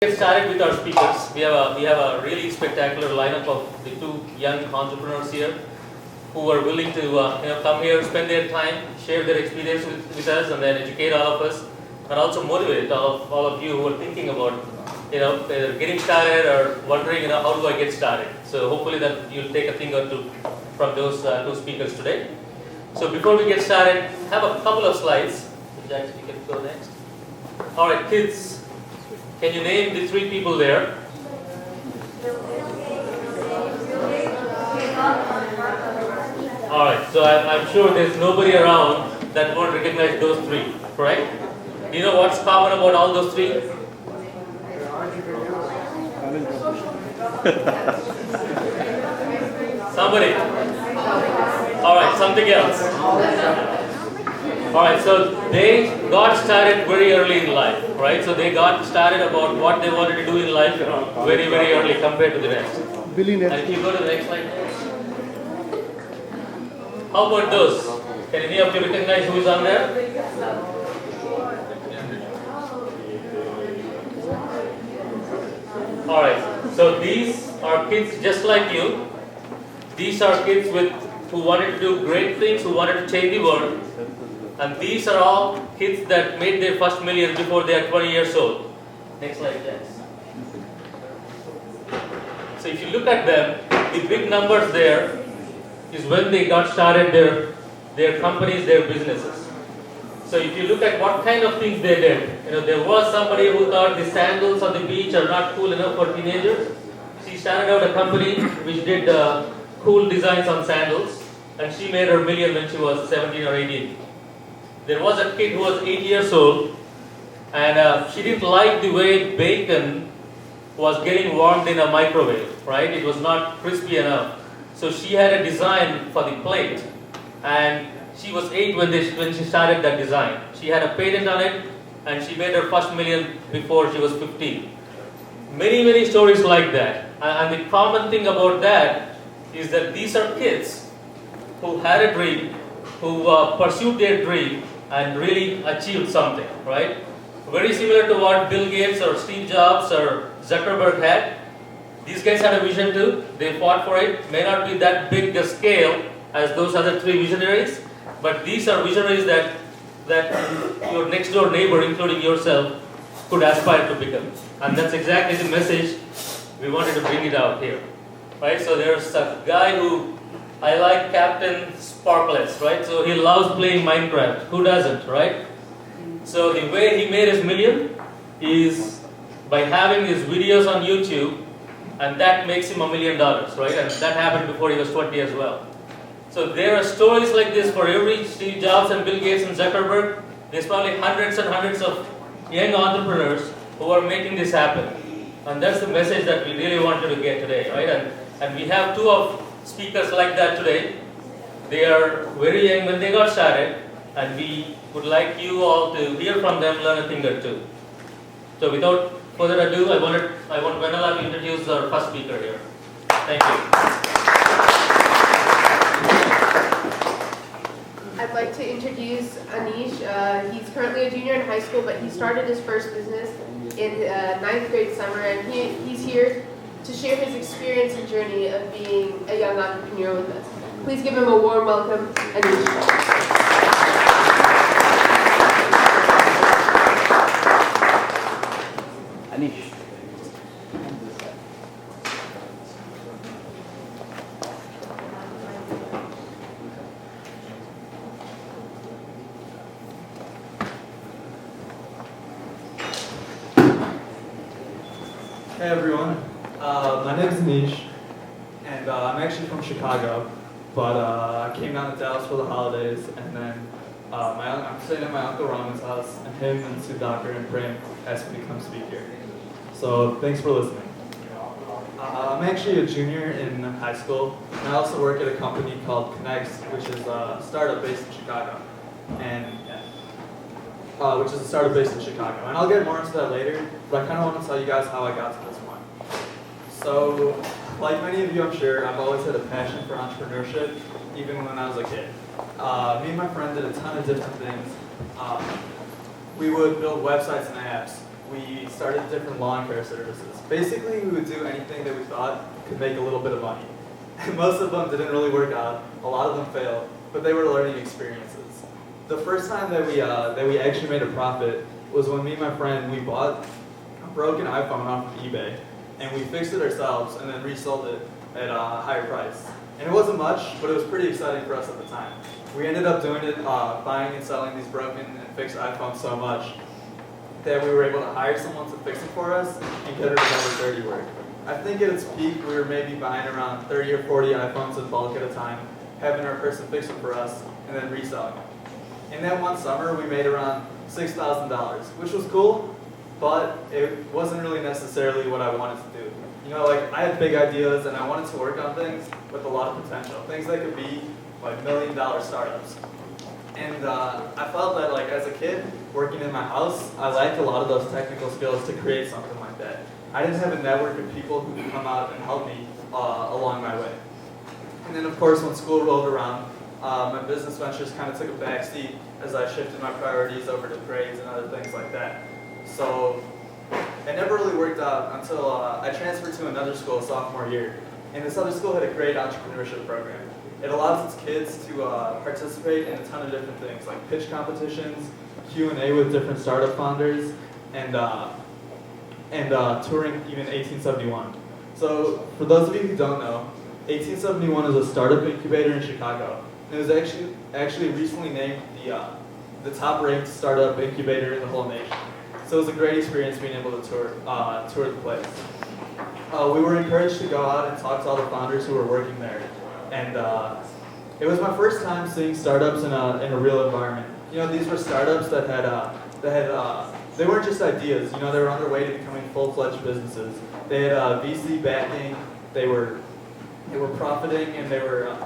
Get started with our speakers. We have a really spectacular lineup of the two young entrepreneurs here who are willing to come here, spend their time, share their experience with us, and then educate all of us, and also motivate all of you who are thinking about either getting started or wondering how do I get started. So hopefully that you'll take a thing or two from those two speakers today. So before we get started, have a couple of slides. Jackson, you can go next. All right, kids. Can you name the three people there? Alright, so I'm sure there's nobody around that won't recognize those three, correct? Do you know what's common about all those three? Somebody? Alright, something else. Alright, so they got started very early in life, right? So they got started about what they wanted to do in life very, very early compared to the rest. Billionaire. And if you go to the next slide. How about those? Can any of you recognize who is on there? Alright, so these are kids just like you. These are kids who wanted to do great things, who wanted to change the world. And these are all kids that made their first million before they are 20 years old. Next slide, Jess. So if you look at them, the big numbers there is when they got started their companies, their businesses. So if you look at what kind of things they did, there was somebody who thought the sandals on the beach are not cool enough for teenagers. She started out a company which did cool designs on sandals, and she made her million when she was 17 or 18. There was a kid who was 8 years old, and she didn't like the way bacon was getting warmed in a microwave, right? It was not crispy enough. So she had a design for the plate, and she was 8 when she started that design. She had a patent on it, and she made her first million before she was 15. Many, many stories like that. And the common thing about that is that these are kids who had a dream, who pursued their dream, and really achieved something, right? Very similar to what Bill Gates or Steve Jobs or Zuckerberg had. These guys had a vision too. They fought for it. May not be that big a scale as those other three visionaries, but these are visionaries that your next door neighbor, including yourself, could aspire to become. And that's exactly the message we wanted to bring it out here, right? So there's a guy who I like Captain Sparklets, right? So he loves playing Minecraft. Who doesn't, right? So the way he made his million is by having his videos on YouTube, and that makes him $1 million, right? And that happened before he was 20 as well. So there are stories like this for every Steve Jobs and Bill Gates and Zuckerberg. There's probably hundreds and hundreds of young entrepreneurs who are making this happen. And that's the message that we really wanted to get today, right? And we have two of speakers like that today. They are very young when they got started, and we would like you all to hear from them, learn a thing or two. So without further ado, I want Vanilla to introduce our first speaker here. Thank you. I'd like to introduce Aneesh. He's currently a junior in high school, but he started his first business in 9th grade summer, and he's here to share his experience and journey of being a young entrepreneur with us. Please give him a warm welcome, Aneesh. Aneesh. Hey everyone, my name is Aneesh, and I'm actually from Chicago, but I came down to Dallas for the holidays, and then I'm staying at my Uncle Raman's house, and him and Sudhakar and Prem asked me to come speak here. So thanks for listening. I'm actually a junior in high school, and I also work at a company called Cadiz, which is a startup based in Chicago, and And I'll get more into that later, but I kind of want to tell you guys how I got to this point. So, like many of you, I'm sure, I've always had a passion for entrepreneurship, even when I was a kid. Me and my friend did a ton of different things. We would build websites and apps, we started different lawn care services. Basically, we would do anything that we thought could make a little bit of money. And most of them didn't really work out. A lot of them failed, but they were learning experiences. The first time that we actually made a profit was when me and my friend, we bought a broken iPhone off of eBay, and we fixed it ourselves and then resold it at a higher price. And it wasn't much, but it was pretty exciting for us at the time. We ended up doing it, buying and selling these broken and fixed iPhones so much that we were able to hire someone to fix them for us and get rid of all the dirty work. I think at its peak, we were maybe buying around 30 or 40 iPhones in bulk at a time, having our person fix them for us, and then reselling them. In that one summer, we made around $6,000, which was cool, but it wasn't really necessarily what I wanted to do. You know, like, I had big ideas and I wanted to work on things with a lot of potential, things that could be like $1 million startups. And I felt that, like, as a kid working in my house, I lacked a lot of those technical skills to create something like that. I didn't have a network of people who could come out and help me along my way. And then, of course, when school rolled around, my business ventures kind of took a backseat as I shifted my priorities over to grades and other things like that. So it never really worked out until I transferred to another school sophomore year. And this other school had a great entrepreneurship program. It allows its kids to participate in a ton of different things, like pitch competitions, Q&A with different startup founders, and touring even 1871. So for those of you who don't know, 1871 is a startup incubator in Chicago. And it was actually recently named the top-ranked startup incubator in the whole nation. So it was a great experience being able to tour the place. We were encouraged to go out and talk to all the founders who were working there. And it was my first time seeing startups in a real environment. You know, these were startups that they weren't just ideas. You know, they were on their way to becoming full-fledged businesses. They had VC backing. They were profiting, and they were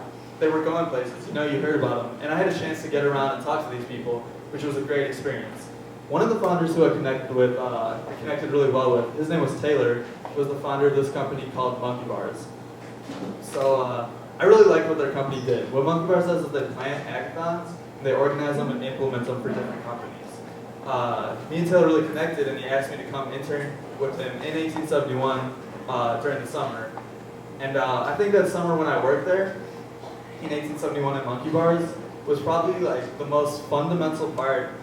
going places. You know, you heard about them. And I had a chance to get around and talk to these people, which was a great experience. One of the founders who I connected really well with, his name was Taylor, was the founder of this company called Monkey Bars. So I really liked what their company did. What Monkey Bars does is they plan hackathons, and they organize them and implement them for different companies. Me and Taylor really connected, and he asked me to come intern with him in 1871 during the summer. And I think that summer when I worked there, in 1871 at Monkey Bars, was probably like the most fundamental part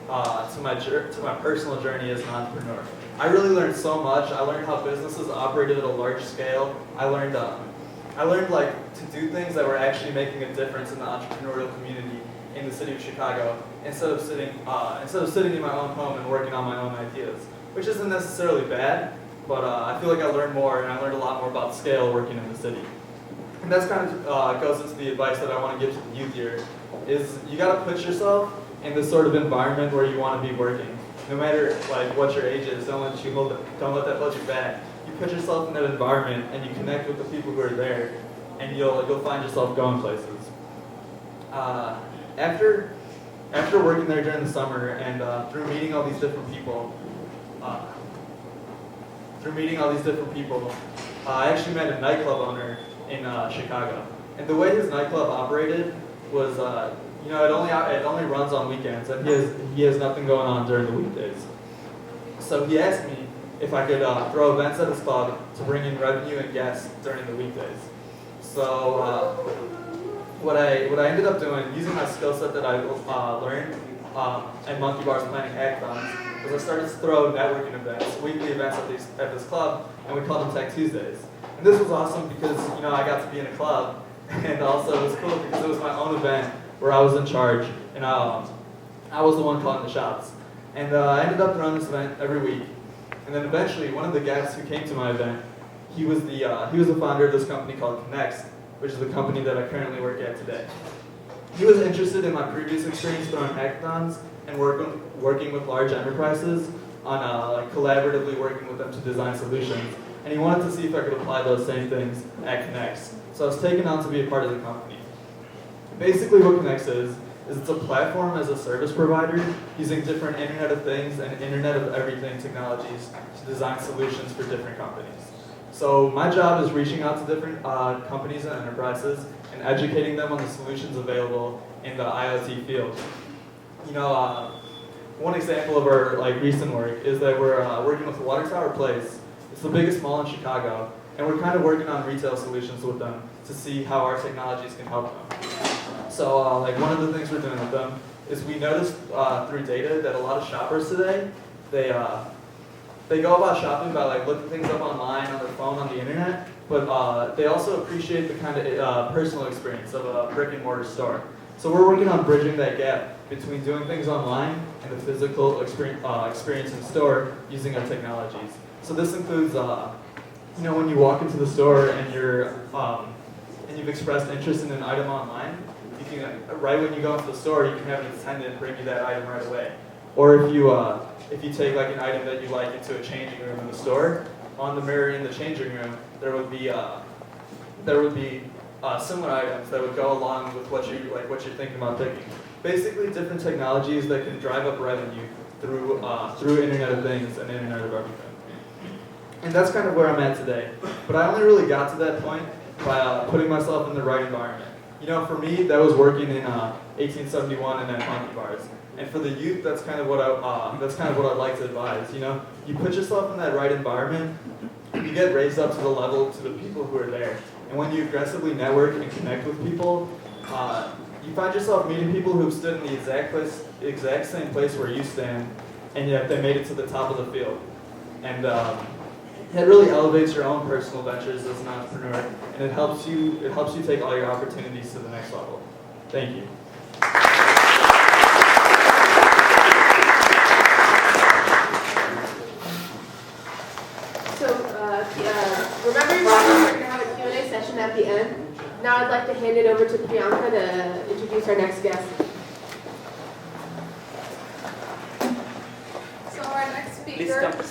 to my personal journey as an entrepreneur. I really learned so much. I learned how businesses operated at a large scale. I learned like to do things that were actually making a difference in the entrepreneurial community in the city of Chicago instead of sitting in my own home and working on my own ideas, which isn't necessarily bad, but I feel like I learned more, and I learned a lot more about scale working in the city. And that's kind of goes into the advice that I want to give to the youth here, is you got to put yourself in this sort of environment where you want to be working. No matter like what your age is, don't let that hold you back. You put yourself in that environment and you connect with the people who are there, and you'll find yourself going places. After working there during the summer and through meeting all these different people, I actually met a nightclub owner in Chicago. And the way his nightclub operated was, it only runs on weekends, and he has nothing going on during the weekdays. So he asked me if I could throw events at his club to bring in revenue and guests during the weekdays. So what I ended up doing, using my skill set that I learned at Monkey Bars planning hackathons, was I started to throw networking events, weekly events at this club, and we called them Tech Tuesdays. And this was awesome because I got to be in a club, and also it was cool because it was my own event where I was in charge, and I was the one calling the shots. And I ended up throwing this event every week. And then eventually, one of the guests who came to my event, he was the founder of this company called Connect, which is the company that I currently work at today. He was interested in my previous experience throwing hackathons and working with large enterprises on collaboratively working with them to design solutions. And he wanted to see if I could apply those same things at Connect. So I was taken on to be a part of the company. Basically what Connect is it's a platform as a service provider using different Internet of Things and Internet of Everything technologies to design solutions for different companies. So my job is reaching out to different companies and enterprises and educating them on the solutions available in the IoT field. one example of our recent work is that we're working with Water Tower Place. It's the biggest mall in Chicago, and we're kind of working on retail solutions with them to see how our technologies can help them. So one of the things we're doing with them is we noticed through data that a lot of shoppers today, they go about shopping by looking things up online, on their phone, on the internet, but they also appreciate the kind of personal experience of a brick and mortar store. So we're working on bridging that gap between doing things online and the physical experience in store using our technologies. So this includes, when you walk into the store and you've expressed interest in an item online, you can, right when you go into the store, you can have an attendant bring you that item right away. Or if you take an item that you like into a changing room in the store, on the mirror in the changing room, there would be similar items that would go along with what you're thinking about picking. Basically, different technologies that can drive up revenue through Internet of Things and Internet of Everything. And that's kind of where I'm at today. But I only really got to that point by putting myself in the right environment. For me, that was working in 1871 and then monkey bars. And for the youth, that's kind of what I'd like to advise. You put yourself in that right environment, you get raised up to the level to the people who are there. And when you aggressively network and connect with people, you find yourself meeting people who've stood in the exact same place where you stand, and yet they made it to the top of the field. And it really elevates your own personal ventures as an entrepreneur, and it helps you take all your opportunities to the next level. Thank you. Remember, we're going to have a Q&A session at the end. Now I'd like to hand it over to Priyanka to introduce our next guest. So our next Please speaker come.